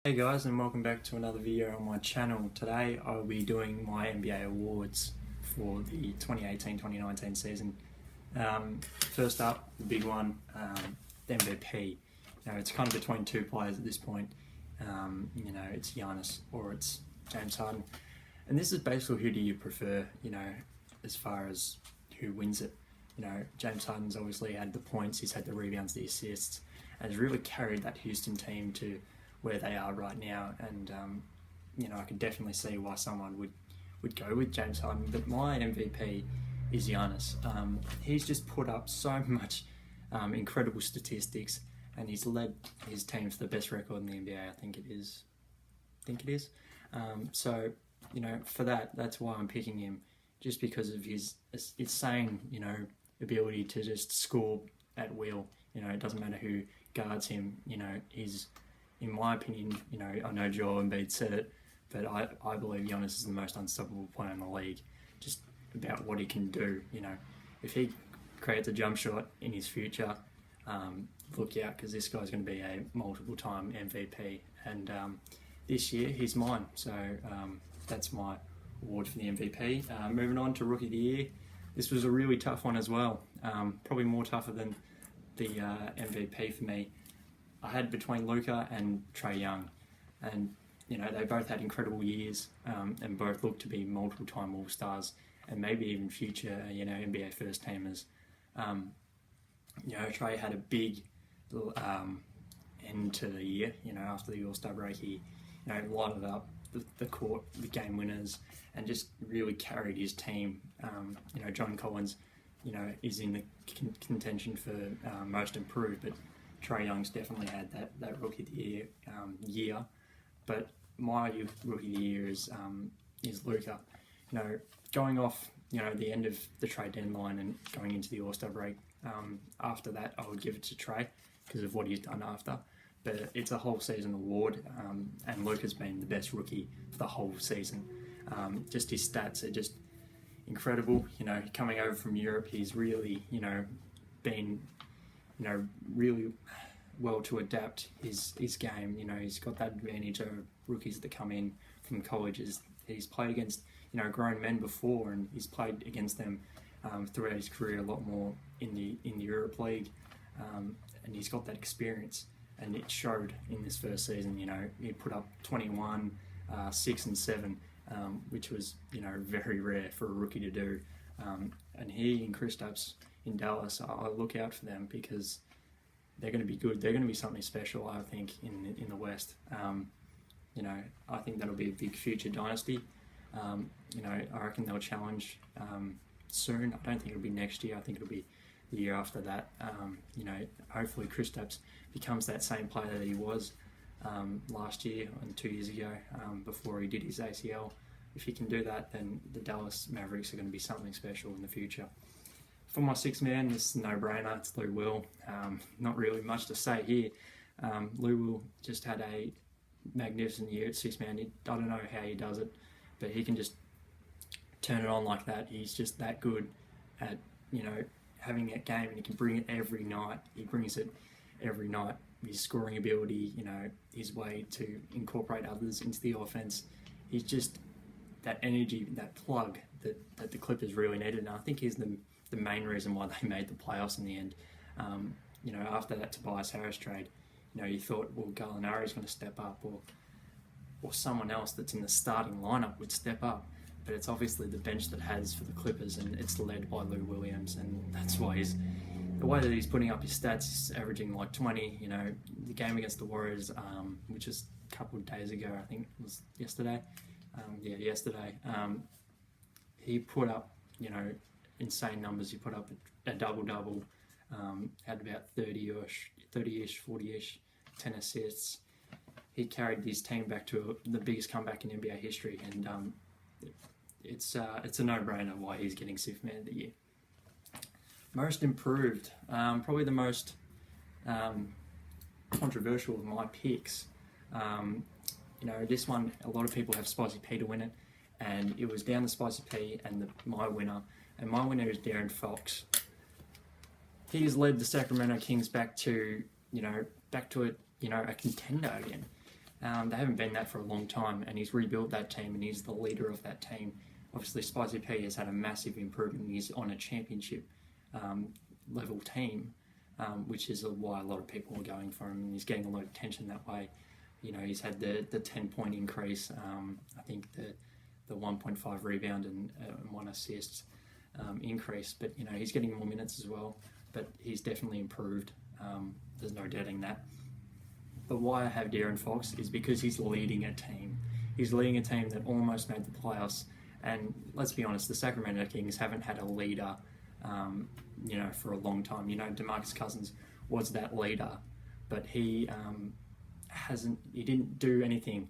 Hey guys, and welcome back to another video on my channel. Today I'll be doing my NBA awards for the 2018-2019 season. First up, the big one, the MVP. It's kind of between two players at this point. It's Giannis or it's James Harden. And this is basically, who do you prefer, as far as who wins it. James Harden's obviously had the points, he's had the rebounds, the assists, and has really carried that Houston team to where they are right now. And I could definitely see why someone would go with James Harden. But my MVP is Giannis. He's just put up so much incredible statistics, and he's led his team to the best record in the NBA. I think it is. For that's why I'm picking him, just because of his insane, ability to just score at will. It doesn't matter who guards him. He's, in my opinion, I know Joel Embiid said it, but I believe Giannis is the most unstoppable player in the league. Just about what he can do. If he creates a jump shot in his future, look out, because this guy's going to be a multiple-time MVP. And this year, he's mine. So that's my award for the MVP. Moving on to Rookie of the Year. This was a really tough one as well. Probably more tougher than the MVP for me. I had between Luka and Trae Young, and they both had incredible years, and both looked to be multiple-time All-Stars and maybe even future NBA first teamers. Trae had a big end to the year. After the All-Star break, he lighted up the court, the game winners, and just really carried his team. John Collins, is in the contention for most improved, but Trae Young's definitely had that Rookie of the year. But my Rookie of the Year is Luka. Going off the end of the trade deadline and going into the All-Star break, after that I would give it to Trae because of what he's done after. But it's a whole season award, and Luka's been the best rookie for the whole season. Just his stats are just incredible. Coming over from Europe, he's really been really well to adapt his game. He's got that advantage over rookies that come in from colleges. He's played against grown men before, and he's played against them throughout his career a lot more in the Europe League, and he's got that experience, and it showed in this first season. He put up 21, 6 and 7, which was very rare for a rookie to do. And he and Kristaps in Dallas, I look out for them because they're going to be good. They're going to be something special, I think, in the West. I think that'll be a big future dynasty. I reckon they'll challenge soon. I don't think it'll be next year. I think it'll be the year after that. Hopefully Kristaps becomes that same player that he was last year and 2 years ago, before he did his ACL. If he can do that, then the Dallas Mavericks are going to be something special in the future. For my sixth man, this is a no-brainer. It's Lou Will. Not really much to say here. Lou Will just had a magnificent year at sixth man. I don't know how he does it, but he can just turn it on like that. He's just that good at having that game, and he can bring it every night. He brings it every night. His scoring ability, his way to incorporate others into the offense. He's just that energy, that plug that the Clippers really needed, and I think he's the main reason why they made the playoffs in the end. After that Tobias Harris trade, you thought, well, Gallinari's going to step up, or someone else that's in the starting lineup would step up. But it's obviously the bench that has for the Clippers, and it's led by Lou Williams, and that's why the way that he's putting up his stats is averaging like 20. The game against the Warriors, which is a couple of days ago, I think it was yesterday. Yesterday. He put up, insane numbers. He put up a double-double, had about 30-ish, 40-ish, 10 assists. He carried his team back to the biggest comeback in NBA history, and it's a no-brainer why he's getting Sixth Man of the Year. Most improved, probably the most controversial of my picks. This one, a lot of people have Spicy P to win it, and it was down to Spicy P and my winner, and my winner is De'Aaron Fox. He has led the Sacramento Kings back to a contender again. They haven't been that for a long time, and he's rebuilt that team, and he's the leader of that team. Obviously, Spicy P has had a massive improvement. He's on a championship level team, which is why a lot of people are going for him, and he's getting a lot of attention that way. You know, he's had the 10-point increase, I think the 1.5 rebound and 1 assist increase, but you know, he's getting more minutes as well, but he's definitely improved. There's no doubting that. But why I have De'Aaron Fox is because he's leading a team. He's leading a team that almost made the playoffs, and let's be honest, the Sacramento Kings haven't had a leader for a long time. You know, DeMarcus Cousins was that leader, but he didn't do anything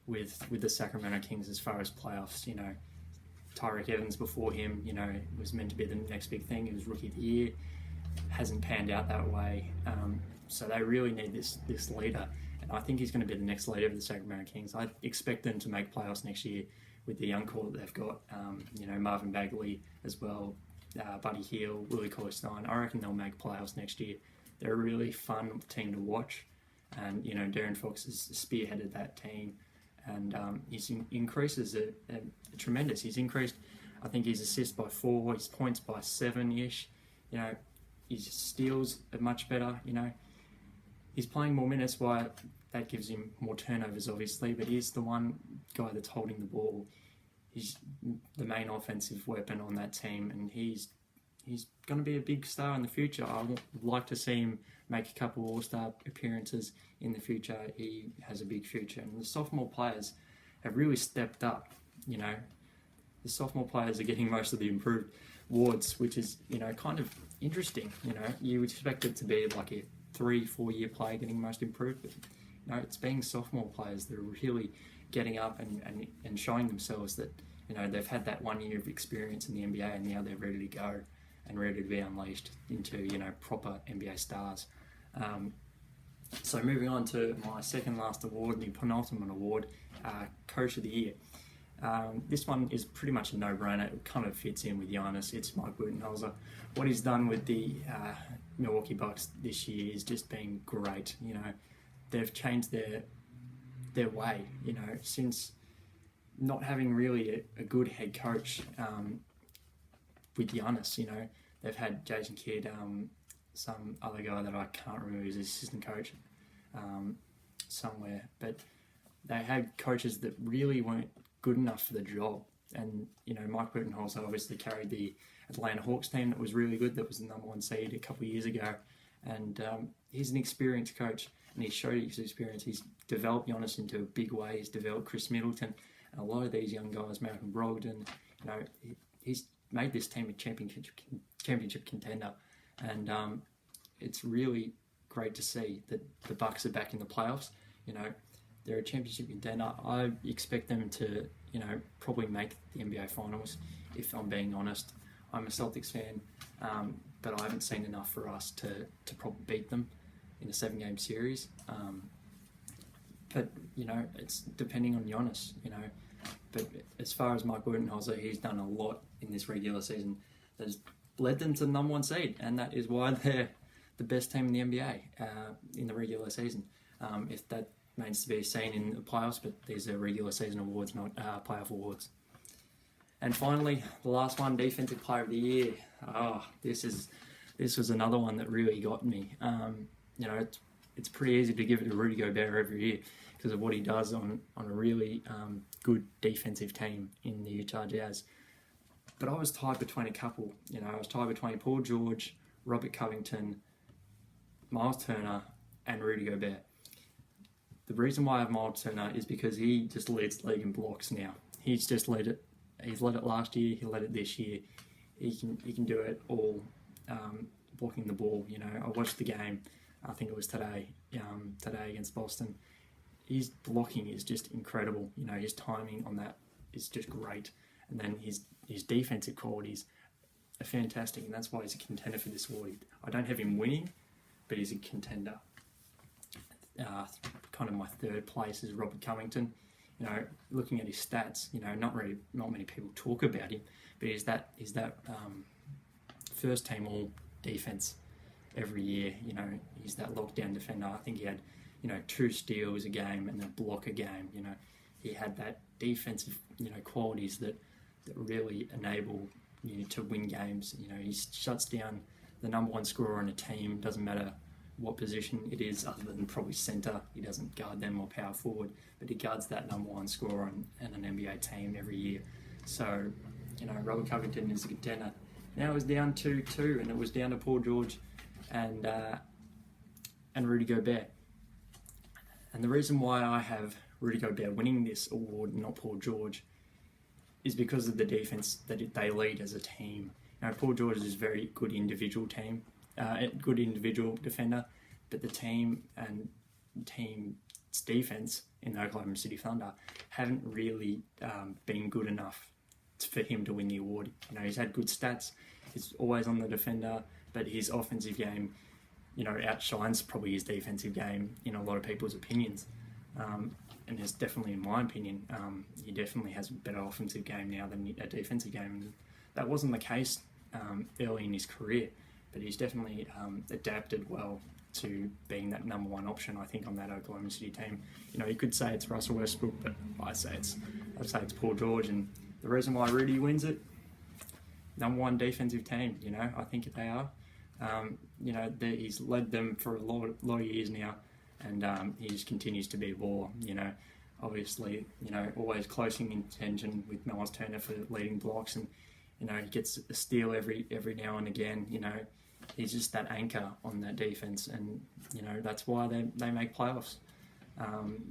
with the Sacramento Kings as far as playoffs. You know, Tyreke Evans before him, you know, was meant to be the next big thing. He was Rookie of the Year, hasn't panned out that way. So they really need this leader, and I think he's going to be the next leader of the Sacramento Kings. I expect them to make playoffs next year with the young core that they've got. Marvin Bagley as well, Buddy Hield, Willie Cauley-Stein. I reckon they'll make playoffs next year. They're a really fun team to watch, and you know, De'Aaron Fox has spearheaded that team, and his increases are tremendous. He's increased, I think, his assists by 4, his points by 7-ish. You know, his steals are much better. You know, he's playing more minutes, why that gives him more turnovers, obviously, but he's the one guy that's holding the ball. He's the main offensive weapon on that team, and he's going to be a big star in the future. I would like to see him make a couple All-Star appearances in the future. He has a big future, and the sophomore players have really stepped up. You know, the sophomore players are getting most of the improved awards, which is, you know, kind of interesting. You know, you would expect it to be like a 3-4 year player getting most improved, but you know, it's being sophomore players that are really getting up and showing themselves that, you know, they've had that 1 year of experience in the NBA, and now they're ready to go and ready to be unleashed into, you know, proper NBA stars. So moving on to my second last award, the penultimate award, Coach of the Year. This one is pretty much a no-brainer. It kind of fits in with Giannis. It's Mike Budenholzer. What he's done with the Milwaukee Bucks this year is just been great. You know, they've changed their way. You know, since not having really a good head coach with Giannis. You know, they've had Jason Kidd, some other guy that I can't remember his assistant coach somewhere, but they had coaches that really weren't good enough for the job. And you know, Mike Budenholzer obviously carried the Atlanta Hawks team that was really good, that was the number 1 seed a couple of years ago, and he's an experienced coach, and he showed his experience. He's developed Giannis into a big way. He's developed Chris Middleton, and a lot of these young guys, Malcolm Brogdon. You know, he's made this team a championship contender, and it's really great to see that the Bucks are back in the playoffs. You know, they're a championship contender. I expect them to, you know, probably make the NBA Finals, if I'm being honest. I'm a Celtics fan, but I haven't seen enough for us to probably beat them in a 7-game series. But, you know, it's depending on Giannis, you know. But as far as Mike Budenholzer, he's done a lot in this regular season that has led them to the number 1 seed, and that is why they're the best team in the NBA in the regular season. If that remains to be seen in the playoffs, but these are regular season awards, not playoff awards. And finally, the last one, Defensive Player of the Year. This was another one that really got me. You know, it's pretty easy to give it to Rudy Gobert every year because of what he does on a really good defensive team in the Utah Jazz. But I was tied between a couple. You know, I was tied between Paul George, Robert Covington, Miles Turner, and Rudy Gobert. The reason why I have Miles Turner is because he just leads the league in blocks now. He's just led it. He's led it last year. He led it this year. He can do it all, blocking the ball. You know, I watched the game. I think it was today against Boston. His blocking is just incredible. You know, his timing on that is just great. And then his defensive qualities are fantastic, and that's why he's a contender for this award. I don't have him winning, but he's a contender. Kind of my third place is Robert Covington. You know, looking at his stats, you know, not many people talk about him, but he's that first team all defense every year. You know, he's that lockdown defender. I think he had, 2 steals a game and a block a game. He had that defensive, qualities that really enable you to win games. He shuts down the number 1 scorer on a team. Doesn't matter what position it is, other than probably centre. He doesn't guard them or power forward, but he guards that number 1 scorer on an NBA team every year. So, Robert Covington is a contender. Now it was down 2-2, and it was down to Paul George and Rudy Gobert. And the reason why I have Rudy Gobert winning this award and not Paul George is because of the defense that they lead as a team. Paul George is a very good individual defender, but the team's defense in the Oklahoma City Thunder haven't really been good enough for him to win the award. He's had good stats. He's always on the defender, but his offensive game, outshines probably his defensive game in a lot of people's opinions. And it's definitely, in my opinion, he definitely has a better offensive game now than a defensive game. And that wasn't the case early in his career, but he's definitely adapted well to being that number 1 option, I think, on that Oklahoma City team. You could say it's Russell Westbrook, but I'd say it's Paul George. And the reason why Rudy wins it, number 1 defensive team. I think they are. He's led them for a lot of years now, and he just continues to be a baller. Obviously, always close in contention with Miles Turner for leading blocks, and he gets a steal every now and again. He's just that anchor on that defense, and that's why they make playoffs.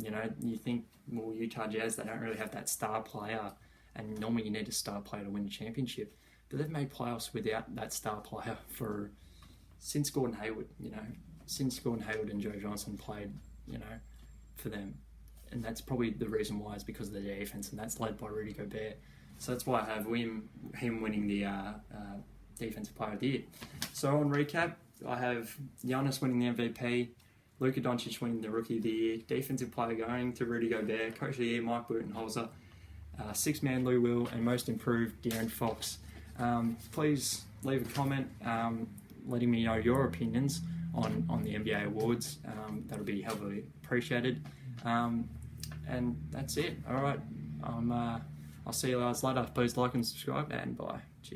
You think, well, Utah Jazz, they don't really have that star player, and normally you need a star player to win a championship, but they've made playoffs without that star player since Gordon Hayward. Since Gordon Hayward and Joe Johnson played, for them. And that's probably the reason why, is because of the defense, and that's led by Rudy Gobert. So that's why I have him winning the Defensive Player of the Year. So on recap, I have Giannis winning the MVP, Luka Doncic winning the Rookie of the Year, Defensive Player going to Rudy Gobert, Coach of the Year Mike Budenholzer, Six-Man Lou Will, and Most Improved De'Aaron Fox. Please leave a comment letting me know your opinions on the NBA awards. That'll be heavily appreciated. And that's it. All right. I'll see you guys later. Please like and subscribe, and bye. Cheers.